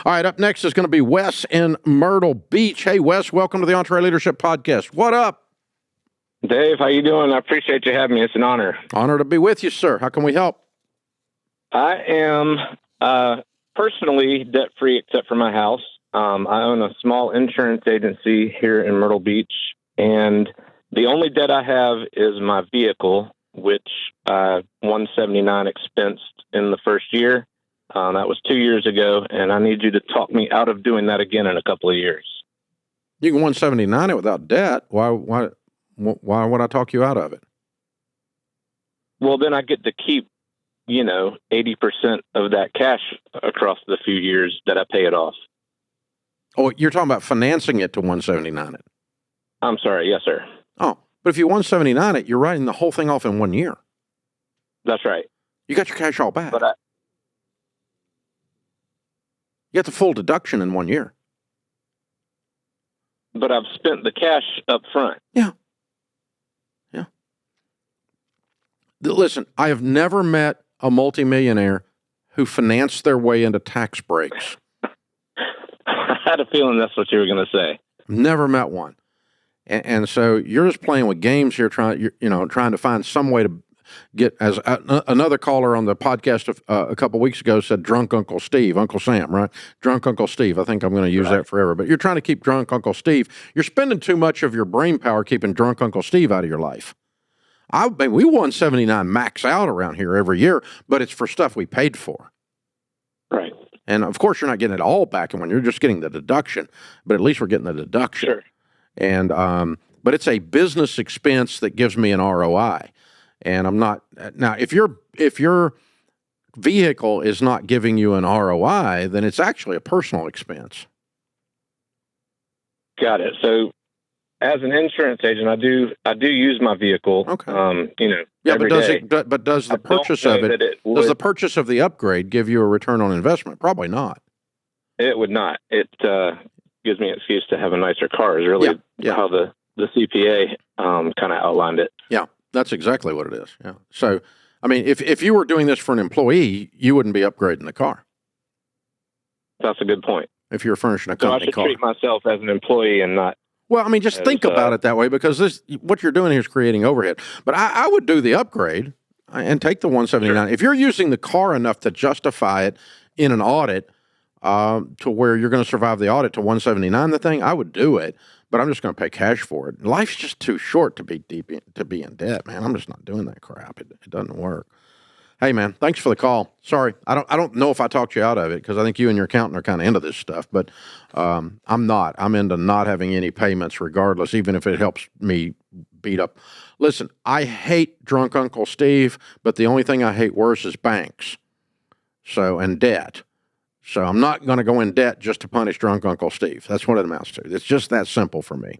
All right, up next is going to be Wes in Myrtle Beach. Hey, Wes, welcome to the EntreLeadership Podcast. What up? Dave, how you doing? I appreciate you having me. It's an honor. Honor to be with you, sir. How can we help? I am personally debt-free except for my house. I own a small insurance agency here in Myrtle Beach, and the only debt I have is my vehicle, which $179 expensed in the first year. That was 2 years ago, and I need you to talk me out of doing that again in a couple of years. You can 179 it without debt. Why would I talk you out of it? Well, then I get to keep, 80% of that cash across the few years that I pay it off. Oh, you're talking about financing it to 179 it. I'm sorry. Yes, sir. Oh, but if you 179 it, you're writing the whole thing off in 1 year. That's right. You got your cash all back. But you get the full deduction in 1 year. But I've spent the cash up front. Yeah. Listen, I have never met a multimillionaire who financed their way into tax breaks. I had a feeling that's what you were going to say. Never met one. And so you're just playing with games here, trying to find some way to get, as another caller on the podcast a couple weeks ago said, drunk Uncle Steve, Uncle Sam, right? Drunk Uncle Steve. I think I'm going to use that forever. But you're trying to keep drunk Uncle Steve. You're spending too much of your brain power keeping drunk Uncle Steve out of your life. We 179 max out around here every year, but it's for stuff we paid for. Right. And of course, you're not getting it all back, and when you're just getting the deduction, but at least we're getting the deduction. Sure. And but it's a business expense that gives me an ROI. And I'm not now. If your vehicle is not giving you an ROI, then it's actually a personal expense. Got it. So, as an insurance agent, I do use my vehicle. Okay. Yeah, but does the purchase of it does the purchase of the upgrade give you a return on investment? Probably not. It would not. It gives me an excuse to have a nicer car. Is really how the CPA kind of outlined it. Yeah, that's exactly what it is. Yeah. So, I mean, if you were doing this for an employee, you wouldn't be upgrading the car. That's a good point. If you're furnishing a company car. So I should treat myself as an employee and not. Well, I mean, just think about it that way, because what you're doing here is creating overhead. But I would do the upgrade and take the 179. Sure. If you're using the car enough to justify it in an audit to where you're going to survive the audit to 179, the thing, I would do it. But I'm just going to pay cash for it. Life's just too short to be in debt, man. I'm just not doing that crap. It doesn't work. Hey, man, thanks for the call. Sorry, I don't know if I talked you out of it, because I think you and your accountant are kind of into this stuff, but I'm not. I'm into not having any payments regardless, even if it helps me beat up. Listen, I hate drunk Uncle Steve, but the only thing I hate worse is banks. And debt. So I'm not going to go in debt just to punish drunk Uncle Steve. That's what it amounts to. It's just that simple for me.